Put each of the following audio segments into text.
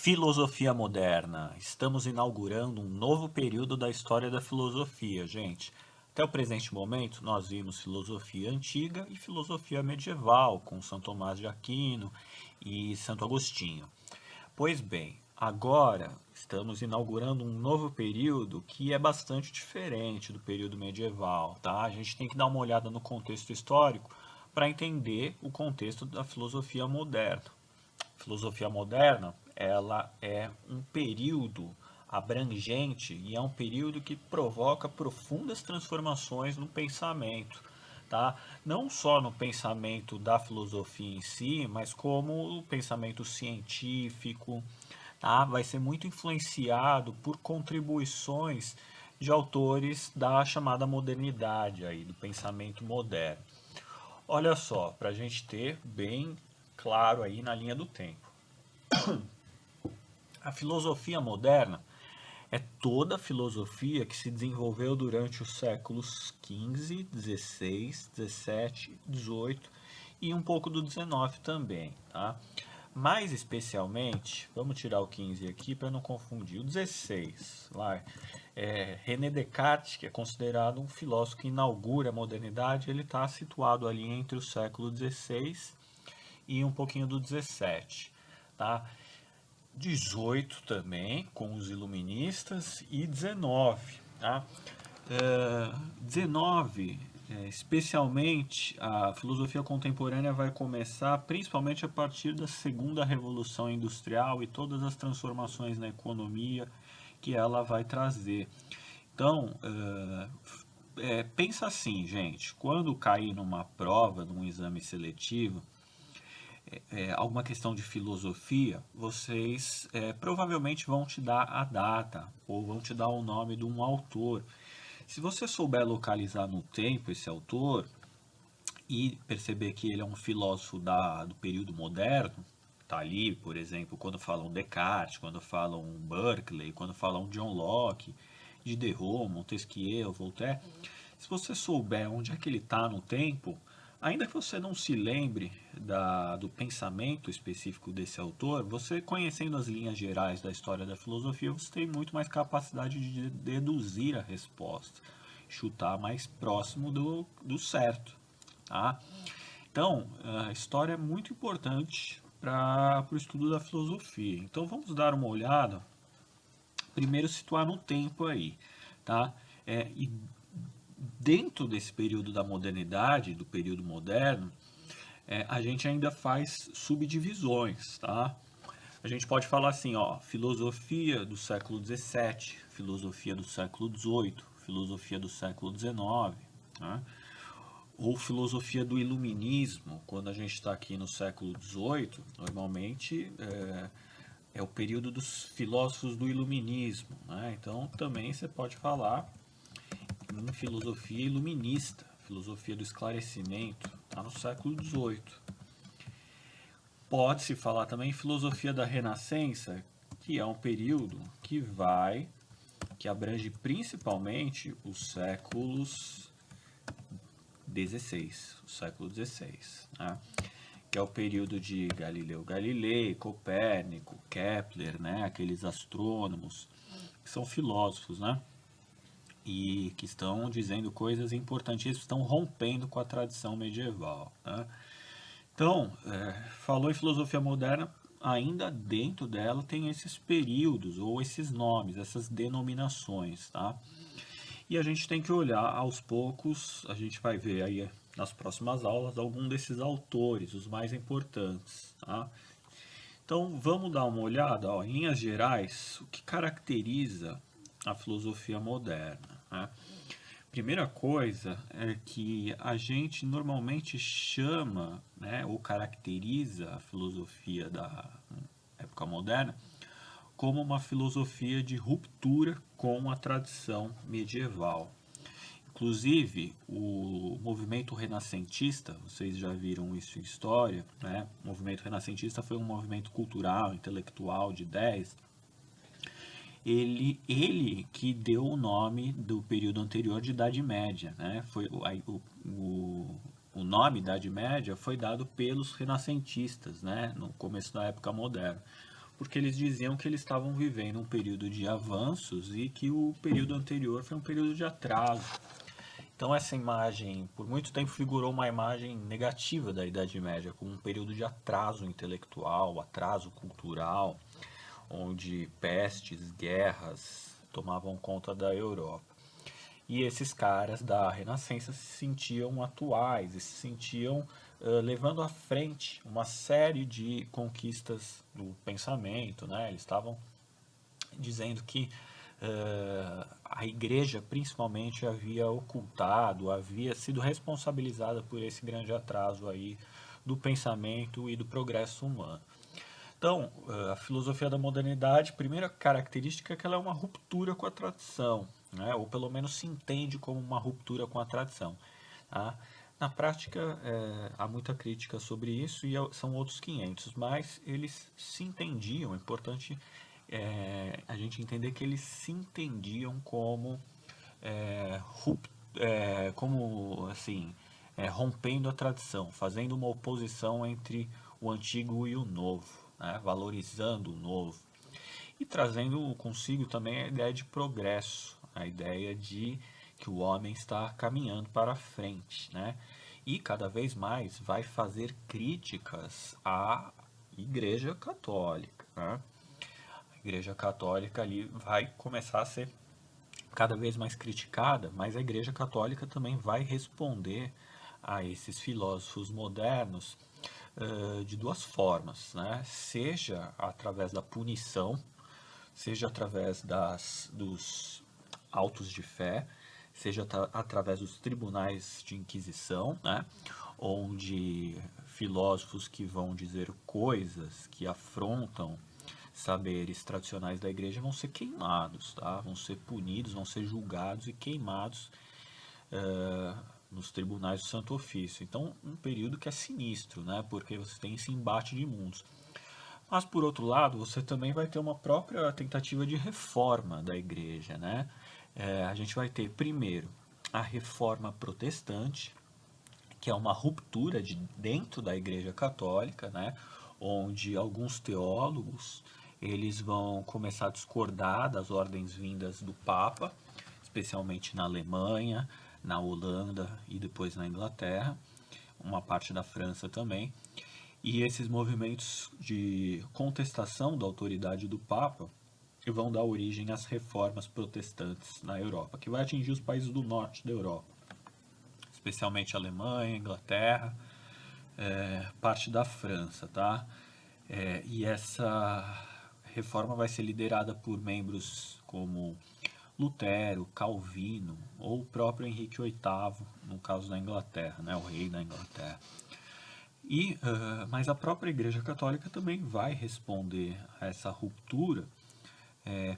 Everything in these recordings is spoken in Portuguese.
Filosofia moderna. Estamos inaugurando um novo período da história da filosofia, gente. Até o presente momento, nós vimos filosofia antiga e filosofia medieval, com São Tomás de Aquino e Santo Agostinho. Pois bem, agora estamos inaugurando um novo período que é bastante diferente do período medieval, tá? A gente tem que dar uma olhada no contexto histórico para entender o contexto da filosofia moderna. Filosofia moderna, ela é um período abrangente e é um período que provoca profundas transformações no pensamento, tá? Não só no pensamento da filosofia em si, mas como o pensamento científico, tá? Vai ser muito influenciado por contribuições de autores da chamada modernidade aí, do pensamento moderno. Olha só, para a gente ter bem claro aí na linha do tempo. A filosofia moderna é toda a filosofia que se desenvolveu durante os séculos XV, XVI, XVII, XVIII e um pouco do XIX também, tá? Mais especialmente, vamos tirar o 15 aqui para não confundir, o 16, lá, René Descartes, que é considerado um filósofo que inaugura a modernidade, ele está situado ali entre o século XVI e um pouquinho do 17, tá? 18 também, com os iluministas, e 19, tá? 19, especialmente a filosofia contemporânea vai começar principalmente a partir da segunda revolução industrial e todas as transformações na economia que ela vai trazer. Então, pensa assim, gente, quando cair numa prova, num exame seletivo, alguma questão de filosofia, vocês provavelmente vão te dar a data ou vão te dar o nome de um autor. Se você souber localizar no tempo esse autor e perceber que ele é um filósofo do período moderno, tá ali, por exemplo, quando falam Descartes, quando falam Berkeley, quando falam John Locke, Diderot, Montesquieu, Voltaire, se você souber onde é que ele está no tempo, ainda que você não se lembre do pensamento específico desse autor, você conhecendo as linhas gerais da história da filosofia, você tem muito mais capacidade de deduzir a resposta, chutar mais próximo do certo. Tá? Então, a história é muito importante para o estudo da filosofia. Então, vamos dar uma olhada, primeiro situar no tempo aí. Tá? E dentro desse período da modernidade, do período moderno, a gente ainda faz subdivisões, tá? A gente pode falar assim, ó, filosofia do século XVII, filosofia do século XVIII, filosofia do século XIX, né? Ou filosofia do iluminismo, quando a gente está aqui no século XVIII, normalmente é o período dos filósofos do iluminismo, né? Então também você pode falar em filosofia iluminista, filosofia do esclarecimento, está no século XVIII. Pode-se falar também em filosofia da Renascença, que é um período que abrange principalmente os séculos XVI, o século XVI, né? Que é o período de Galileu Galilei, Copérnico, Kepler, né? Aqueles astrônomos que são filósofos, né? E que estão dizendo coisas importantes, estão rompendo com a tradição medieval, né? Então, falou em filosofia moderna, ainda dentro dela tem esses períodos ou esses nomes, essas denominações, tá? E a gente tem que olhar aos poucos, a gente vai ver aí nas próximas aulas algum desses autores, os mais importantes, tá? Então, vamos dar uma olhada, ó, em linhas gerais, o que caracteriza a filosofia moderna, né? Primeira coisa é que a gente normalmente chama, né, ou caracteriza a filosofia da época moderna como uma filosofia de ruptura com a tradição medieval. Inclusive, o movimento renascentista, vocês já viram isso em história, né? O movimento renascentista foi um movimento cultural, intelectual, de ideias. Ele que deu o nome do período anterior de Idade Média, né? O nome Idade Média foi dado pelos renascentistas, né? No começo da época moderna. porque eles diziam que eles estavam vivendo um período de avanços e que o período anterior foi um período de atraso. Então essa imagem, por muito tempo, figurou uma imagem negativa da Idade Média, como um período de atraso intelectual, atraso cultural, onde pestes, guerras tomavam conta da Europa. E esses caras da Renascença se sentiam atuais e se sentiam levando à frente uma série de conquistas do pensamento, né? Eles estavam dizendo que a igreja principalmente havia ocultado, havia sido responsabilizada por esse grande atraso aí do pensamento e do progresso humano. Então, a filosofia da modernidade, primeira característica é que ela é uma ruptura com a tradição, né? Ou pelo menos se entende como uma ruptura com a tradição. Tá? Na prática, há muita crítica sobre isso e são outros 500, mas eles se entendiam, é importante a gente entender que eles se entendiam como, como assim, rompendo a tradição, fazendo uma oposição entre o antigo e o novo, né? Valorizando o novo e trazendo consigo também a ideia de progresso, a ideia de que o homem está caminhando para frente, né? E cada vez mais vai fazer críticas à Igreja Católica, né? A Igreja Católica ali vai começar a ser cada vez mais criticada, mas a Igreja Católica também vai responder a esses filósofos modernos de duas formas, né? Seja através da punição, seja através dos autos de fé, seja através dos tribunais de inquisição, né? Onde filósofos que vão dizer coisas que afrontam saberes tradicionais da igreja vão ser queimados, tá? Vão ser punidos, vão ser julgados e queimados nos tribunais do Santo Ofício. Então, um período que é sinistro, né? Porque você tem esse embate de mundos. Mas, por outro lado, você também vai ter uma própria tentativa de reforma da igreja, né? A gente vai ter, primeiro, a reforma protestante, que é uma ruptura de dentro da igreja católica, né? Onde alguns teólogos eles vão começar a discordar das ordens vindas do Papa, especialmente na Alemanha, na Holanda e depois na Inglaterra, uma parte da França também. E esses movimentos de contestação da autoridade do Papa vão dar origem às reformas protestantes na Europa, que vai atingir os países do norte da Europa, especialmente a Alemanha, Inglaterra, parte da França, tá? E essa reforma vai ser liderada por membros como Lutero, Calvino ou o próprio Henrique VIII, no caso da Inglaterra, né, o rei da Inglaterra. Mas a própria Igreja Católica também vai responder a essa ruptura,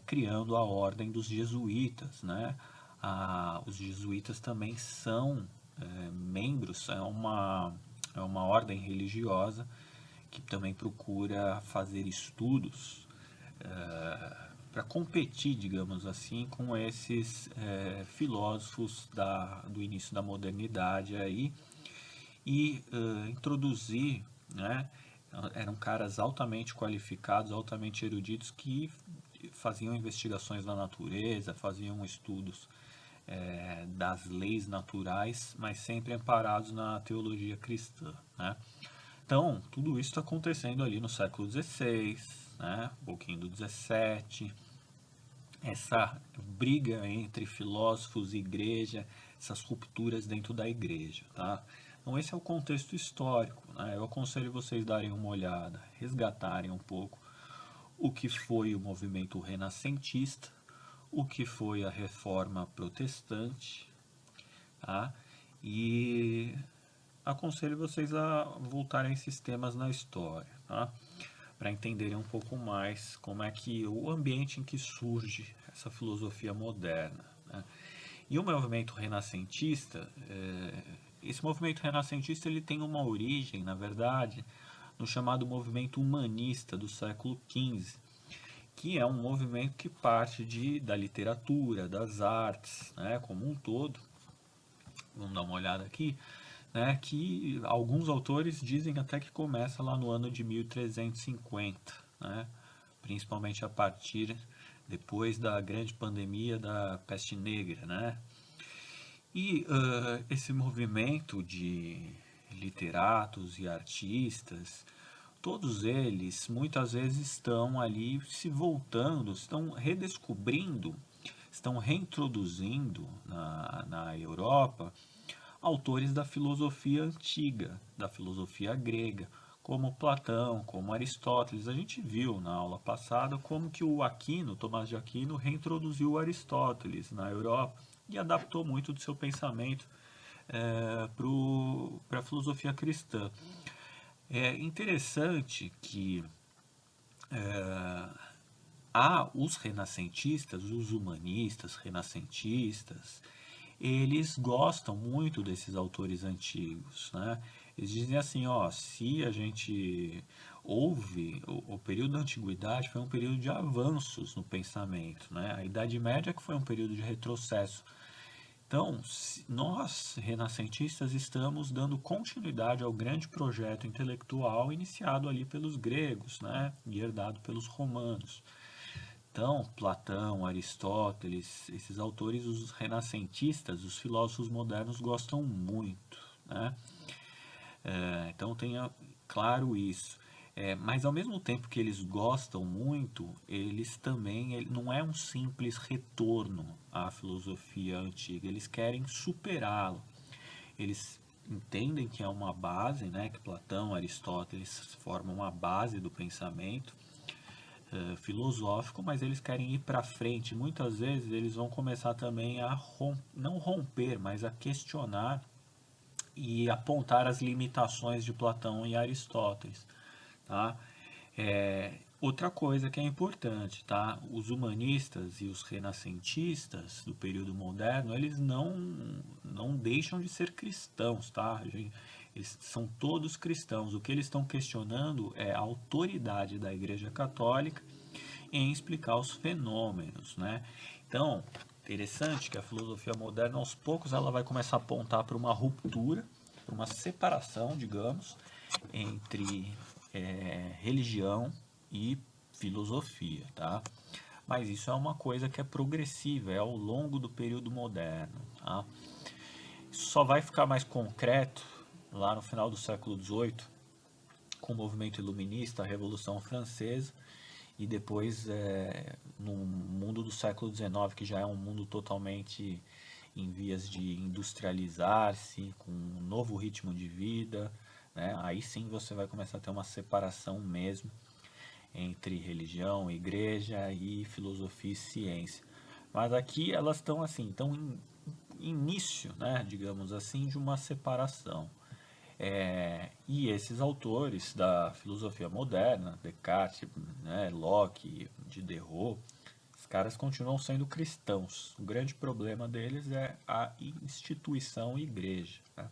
criando a ordem dos jesuítas, né? Os jesuítas também são membros, é uma ordem religiosa que também procura fazer estudos para competir, digamos assim, com esses filósofos do início da modernidade aí e introduzir, né, eram caras altamente qualificados, altamente eruditos que faziam investigações da natureza, faziam estudos das leis naturais, mas sempre amparados na teologia cristã, né? Então, tudo isso está acontecendo ali no século XVI, né, um pouquinho do XVII, essa briga entre filósofos e igreja, essas rupturas dentro da igreja, tá? Então esse é o contexto histórico, né? Eu aconselho vocês darem uma olhada, resgatarem um pouco o que foi o movimento renascentista, o que foi a reforma protestante, tá? E aconselho vocês a voltarem a esses temas na história, tá? Para entenderem um pouco mais como é que o ambiente em que surge essa filosofia moderna, né? E o movimento renascentista, esse movimento renascentista ele tem uma origem, na verdade, no chamado movimento humanista do século XV, que é um movimento que parte da literatura, das artes, né, como um todo. Vamos dar uma olhada aqui, né, que alguns autores dizem até que começa lá no ano de 1350, né, principalmente a partir depois da grande pandemia da peste negra, né? E esse movimento de literatos e artistas, todos eles muitas vezes estão ali se voltando, estão redescobrindo, estão reintroduzindo na Europa autores da filosofia antiga, da filosofia grega, como Platão, como Aristóteles. A gente viu na aula passada como que o Aquino, Tomás de Aquino, reintroduziu Aristóteles na Europa e adaptou muito do seu pensamento para a filosofia cristã. É interessante que há os renascentistas, os humanistas renascentistas, eles gostam muito desses autores antigos, né? Eles dizem assim, ó, se a gente houve, o período da antiguidade foi um período de avanços no pensamento, né? A Idade Média que foi um período de retrocesso. Então, nós, renascentistas, estamos dando continuidade ao grande projeto intelectual iniciado ali pelos gregos, né? E herdado pelos romanos. Então, Platão, Aristóteles, esses autores, os renascentistas, os filósofos modernos gostam muito, né? Então tenha claro isso. Mas ao mesmo tempo que eles gostam muito, eles também não é um simples retorno à filosofia antiga, eles querem superá-lo. Eles entendem que é uma base, né, que Platão, Aristóteles formam uma base do pensamento filosófico, mas eles querem ir para frente. Muitas vezes eles vão começar também a não romper, mas a questionar e apontar as limitações de Platão e Aristóteles, tá? Outra coisa que é importante, tá? Os humanistas e os renascentistas do período moderno, eles não deixam de ser cristãos, tá? Eles são todos cristãos. O que eles estão questionando é a autoridade da Igreja Católica em explicar os fenômenos, né? Então, interessante que a filosofia moderna, aos poucos, ela vai começar a apontar para uma ruptura, para uma separação, digamos, entre religião e filosofia, tá? Mas isso é uma coisa que é progressiva, é ao longo do período moderno, tá? Isso só vai ficar mais concreto lá no final do século XVIII, com o movimento iluminista, a Revolução Francesa, e depois no mundo do século XIX, que já é um mundo totalmente em vias de industrializar-se, com um novo ritmo de vida, né? Aí sim você vai começar a ter uma separação mesmo entre religião, igreja e filosofia e ciência. Mas aqui elas estão assim, estão em início, né, digamos assim, de uma separação. E esses autores da filosofia moderna, Descartes, né, Locke, Diderot, os caras continuam sendo cristãos. O grande problema deles é a instituição igreja, né?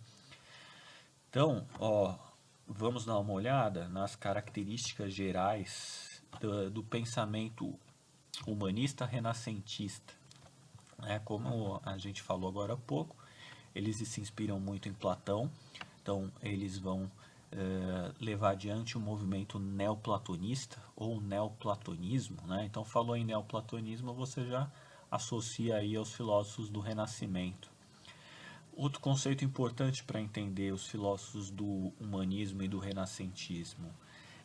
Então, ó, vamos dar uma olhada nas características gerais do pensamento humanista renascentista. Como a gente falou agora há pouco, eles se inspiram muito em Platão, então eles vão levar adiante o movimento neoplatonista ou neoplatonismo, né? Então falou em neoplatonismo, você já associa aí aos filósofos do Renascimento. Outro conceito importante para entender os filósofos do humanismo e do renascentismo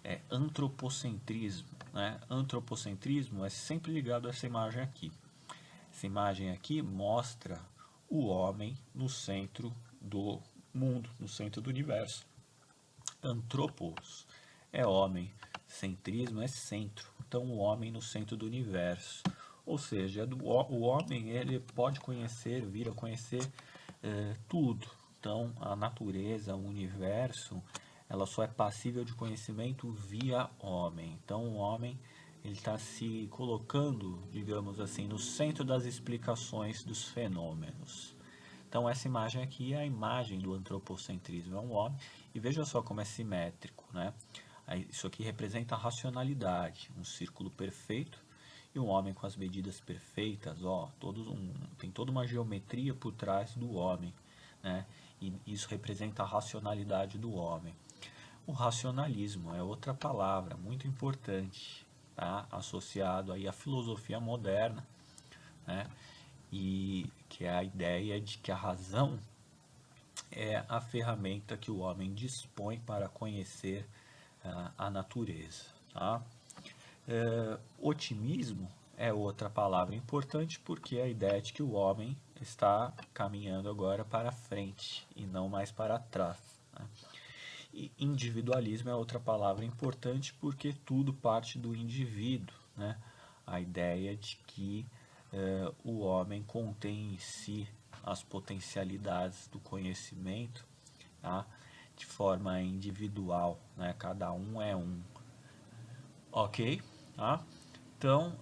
é antropocentrismo, né? Antropocentrismo é sempre ligado a essa imagem aqui. Essa imagem aqui mostra o homem no centro do mundo, no centro do universo. Antropos é homem, centrismo é centro. Então o homem no centro do universo. Ou seja, o homem ele pode conhecer, vir a conhecer tudo. Então a natureza, o universo, ela só é passível de conhecimento via homem. Então o homem ele está se colocando, digamos assim, no centro das explicações dos fenômenos. Então essa imagem aqui é a imagem do antropocentrismo, é um homem, e veja só como é simétrico, né? Isso aqui representa a racionalidade, um círculo perfeito e um homem com as medidas perfeitas, ó, tem toda uma geometria por trás do homem, né? E isso representa a racionalidade do homem. O racionalismo é outra palavra muito importante, tá? Associado aí à filosofia moderna, né? E que é a ideia de que a razão é a ferramenta que o homem dispõe para conhecer a natureza, tá? Otimismo é outra palavra importante porque é a ideia de que o homem está caminhando agora para frente e não mais para trás, né? E individualismo é outra palavra importante porque tudo parte do indivíduo, né? A ideia de que o homem contém em si as potencialidades do conhecimento, tá? De forma individual, né? Cada um é um, ok? Tá? Então,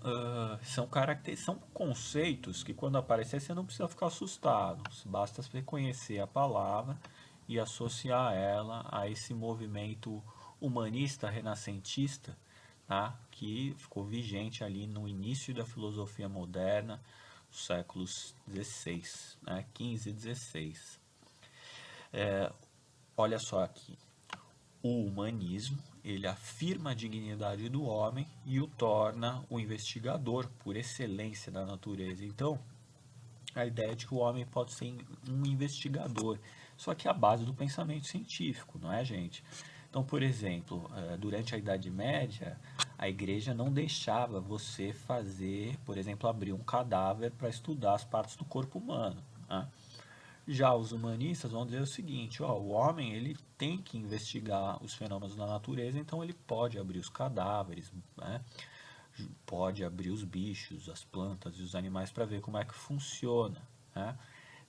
são conceitos que quando aparecer você não precisa ficar assustado, basta reconhecer a palavra e associar ela a esse movimento humanista renascentista, tá? Que ficou vigente ali no início da filosofia moderna, dos séculos XVI, né? 15 e 16. Olha só aqui, o humanismo, ele afirma a dignidade do homem e o torna o investigador por excelência da natureza. Então, a ideia de que o homem pode ser um investigador, só que à base do pensamento científico, não é, gente? Então, por exemplo, durante a Idade Média, a igreja não deixava você fazer, por exemplo, abrir um cadáver para estudar as partes do corpo humano, né? Já os humanistas vão dizer o seguinte, ó, o homem ele tem que investigar os fenômenos da natureza, então ele pode abrir os cadáveres, né? Pode abrir os bichos, as plantas e os animais para ver como é que funciona, né?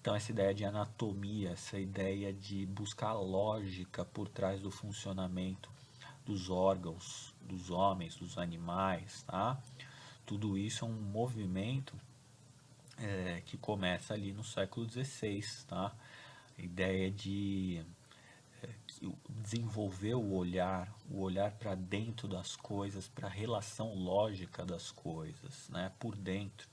Então essa ideia de anatomia, essa ideia de buscar lógica por trás do funcionamento dos órgãos dos homens, dos animais, tá? Tudo isso é um movimento que começa ali no século XVI, tá? A ideia de desenvolver o olhar para dentro das coisas, para a relação lógica das coisas, né? Por dentro.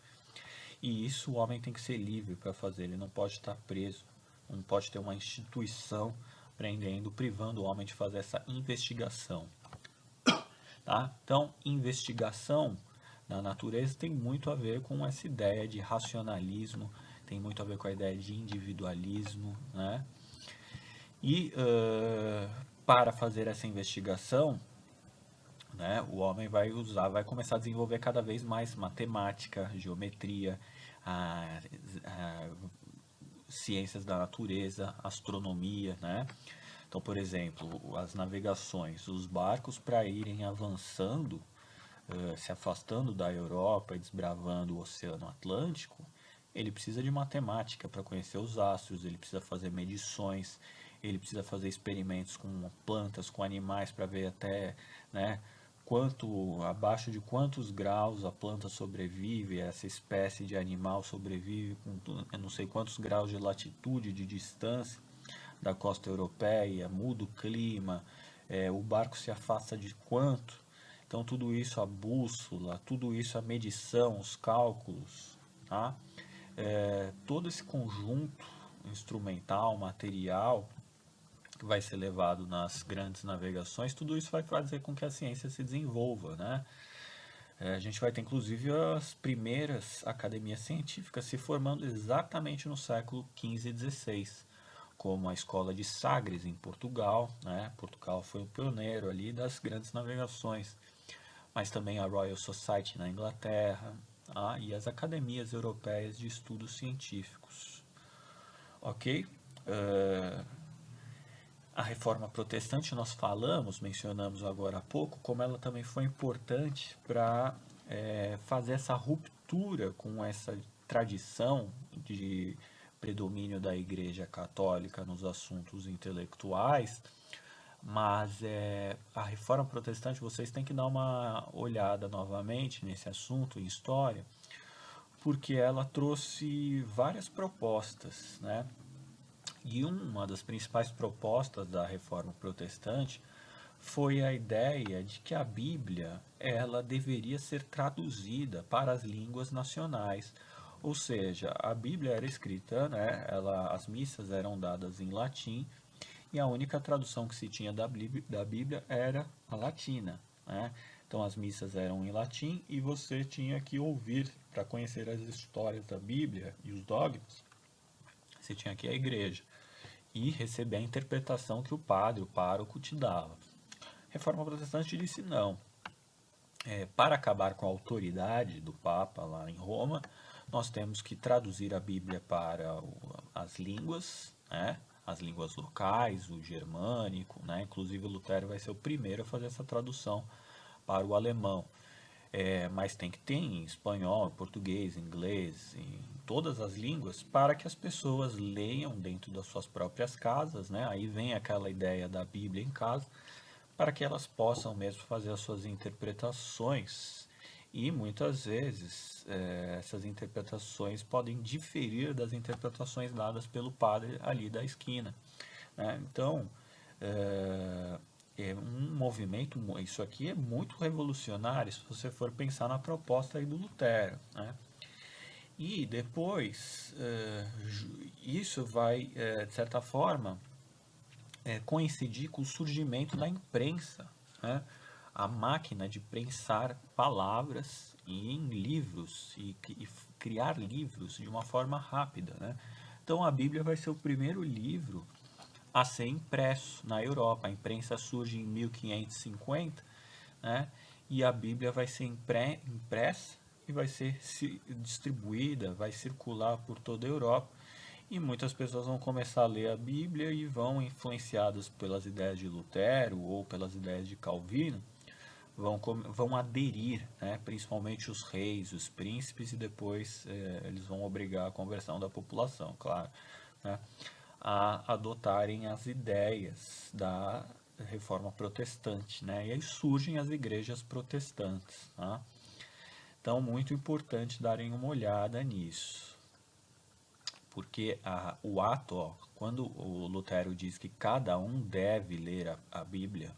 E isso o homem tem que ser livre para fazer, ele não pode estar preso, não pode ter uma instituição prendendo, privando o homem de fazer essa investigação. Tá? Então, investigação na natureza tem muito a ver com essa ideia de racionalismo, tem muito a ver com a ideia de individualismo, né? E para fazer essa investigação, né, o homem vai começar a desenvolver cada vez mais matemática, geometria, ciências da natureza, astronomia, né? Então, por exemplo, as navegações, os barcos para irem avançando, se afastando da Europa e desbravando o Oceano Atlântico, ele precisa de matemática para conhecer os astros, ele precisa fazer medições, ele precisa fazer experimentos com plantas, com animais para ver até, né, abaixo de quantos graus a planta sobrevive, essa espécie de animal sobrevive com eu não sei quantos graus de latitude, de distância da costa europeia, muda o clima, o barco se afasta de quanto. Então tudo isso, a bússola, tudo isso, a medição, os cálculos, tá? Todo esse conjunto instrumental, material, que vai ser levado nas grandes navegações, tudo isso vai fazer com que a ciência se desenvolva, né? A gente vai ter inclusive as primeiras academias científicas se formando exatamente no século XV e XVI, como a Escola de Sagres em Portugal, né? Portugal foi o pioneiro ali das grandes navegações, mas também a Royal Society na Inglaterra, tá? E as academias europeias de estudos científicos. Ok? A reforma protestante nós mencionamos agora há pouco, como ela também foi importante para fazer essa ruptura com essa tradição de predomínio da Igreja Católica nos assuntos intelectuais, mas a reforma protestante, vocês têm que dar uma olhada novamente nesse assunto, em história, porque ela trouxe várias propostas, né? E uma das principais propostas da reforma protestante foi a ideia de que a Bíblia ela deveria ser traduzida para as línguas nacionais. Ou seja, a Bíblia era escrita, né, as missas eram dadas em latim e a única tradução que se tinha da Bíblia era a latina, né? Então as missas eram em latim e você tinha que ouvir para conhecer as histórias da Bíblia e os dogmas. Você tinha que ir à igreja e receber a interpretação que o padre, o pároco, te dava. Reforma Protestante disse não. Para acabar com a autoridade do Papa lá em Roma, nós temos que traduzir a Bíblia para as línguas, né? As línguas locais, o germânico, né? Inclusive o Lutero vai ser o primeiro a fazer essa tradução para o alemão. Mas tem que ter em espanhol, português, inglês, em todas as línguas, para que as pessoas leiam dentro das suas próprias casas, né? Aí vem aquela ideia da Bíblia em casa, para que elas possam mesmo fazer as suas interpretações. E muitas vezes essas interpretações podem diferir das interpretações dadas pelo padre ali da esquina, né? Então, é um movimento, isso aqui é muito revolucionário se você for pensar na proposta aí do Lutero, né? E depois, isso vai, de certa forma, coincidir com o surgimento da imprensa, né? A máquina de prensar palavras em livros e criar livros de uma forma rápida, né? Então a Bíblia vai ser o primeiro livro a ser impresso na Europa. A imprensa surge em 1550, né? E a Bíblia vai ser impressa e vai ser distribuída, vai circular por toda a Europa. E muitas pessoas vão começar a ler a Bíblia e vão, influenciadas pelas ideias de Lutero ou pelas ideias de Calvino, vão aderir, né? Principalmente os reis, os príncipes, e depois eles vão obrigar a conversão da população, claro, né? A adotarem as ideias da reforma protestante, né? E aí surgem as igrejas protestantes, tá? Então, muito importante darem uma olhada nisso. Porque o ato, ó, quando o Lutero diz que cada um deve ler a Bíblia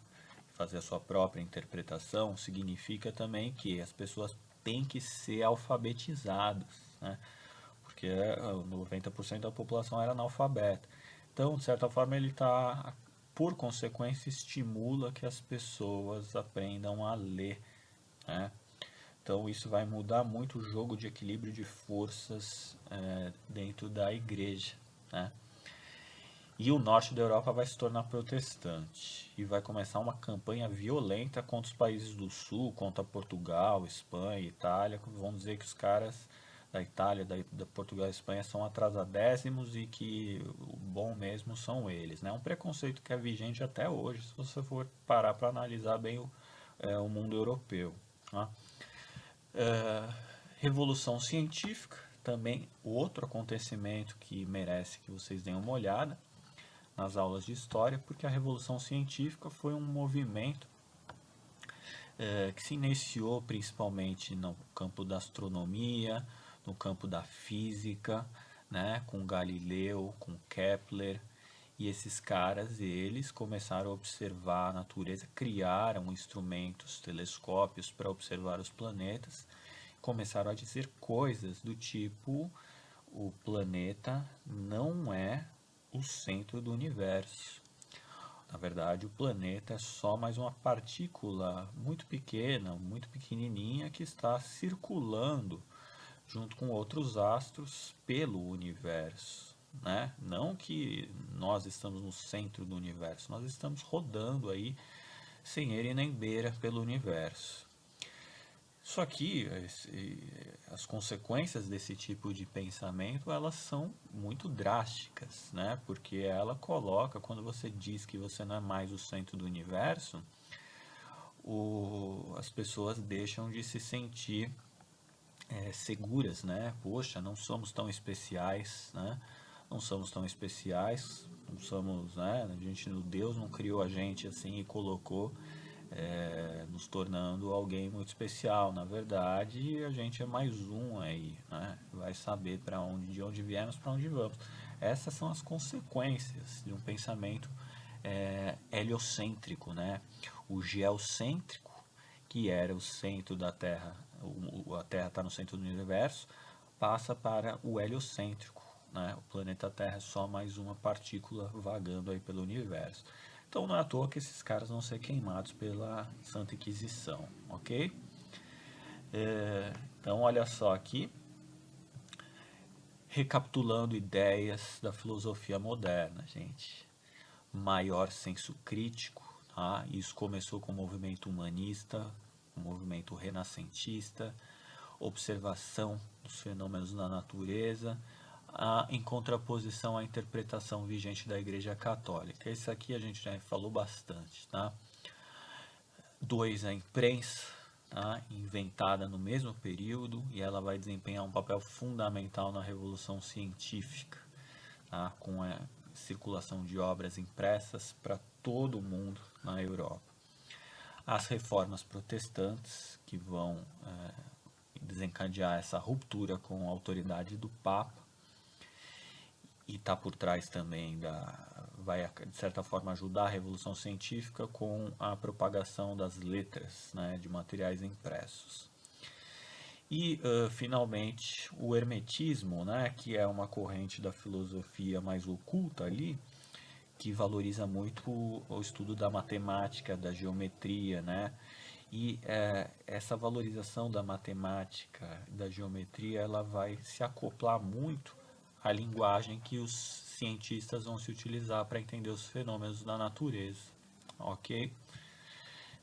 e fazer a sua própria interpretação, significa também que as pessoas têm que ser alfabetizadas, né? Porque 90% da população era analfabeta. Então, de certa forma, ele está, por consequência, estimula que as pessoas aprendam a ler, né? Então isso vai mudar muito o jogo de equilíbrio de forças dentro da igreja, né? E o norte da Europa vai se tornar protestante e vai começar uma campanha violenta contra os países do sul, contra Portugal, Espanha, Itália. Vão dizer que os caras da Itália, da Portugal e Espanha são atrasadésimos e que o bom mesmo são eles, né? Um preconceito que é vigente até hoje, se você for parar para analisar bem o mundo europeu, tá? Revolução científica, também outro acontecimento que merece que vocês deem uma olhada nas aulas de história, porque a Revolução Científica foi um movimento que se iniciou principalmente no campo da astronomia, no campo da física, né, com Galileu, com Kepler, e esses caras, eles começaram a observar a natureza, criaram instrumentos, telescópios para observar os planetas, começaram a dizer coisas do tipo: o planeta não é o centro do universo. Na verdade, o planeta é só mais uma partícula muito pequena, muito pequenininha, que está circulando junto com outros astros pelo universo, né? Não que nós estamos no centro do universo, nós estamos rodando aí sem ele nem beira pelo universo. Só que as consequências desse tipo de pensamento, elas são muito drásticas, né? Porque ela coloca, quando você diz que você não é mais o centro do universo, as pessoas deixam de se sentir seguras, né? Poxa, não somos tão especiais, né? Não somos tão especiais, não somos, né? Deus não criou a gente assim e colocou nos tornando alguém muito especial. Na verdade, a gente é mais um aí, né? Vai saber de onde viemos, para onde vamos. Essas são as consequências de um pensamento heliocêntrico, né? O geocêntrico, que era o centro da Terra, a Terra está no centro do universo, passa para o heliocêntrico, né? O planeta Terra é só mais uma partícula vagando aí pelo universo. Então não é à toa que esses caras vão ser queimados pela Santa Inquisição, ok? Então olha só aqui, recapitulando ideias da filosofia moderna, gente. Maior senso crítico, tá? Isso começou com o movimento humanista, o movimento renascentista, observação dos fenômenos da natureza, em contraposição à interpretação vigente da Igreja Católica. Esse aqui a gente já falou bastante, tá? 2, a imprensa, tá? Inventada no mesmo período, e ela vai desempenhar um papel fundamental na Revolução Científica, tá? Com a circulação de obras impressas para todo o mundo na Europa. As reformas protestantes, que vão desencadear essa ruptura com a autoridade do Papa, e está por trás também vai de certa forma ajudar a Revolução Científica com a propagação das letras, né, de materiais impressos. E finalmente o hermetismo, né, que é uma corrente da filosofia mais oculta ali, que valoriza muito o estudo da matemática, da geometria, né? E essa valorização da matemática, da geometria, ela vai se acoplar muito à linguagem que os cientistas vão se utilizar para entender os fenômenos da natureza, ok?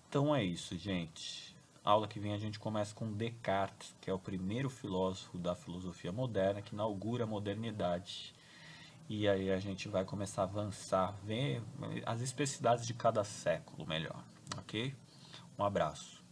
Então é isso, gente. A aula que vem a gente começa com Descartes, que é o primeiro filósofo da filosofia moderna, que inaugura a modernidade. E aí a gente vai começar a avançar, ver as especificidades de cada século melhor, ok? Um abraço.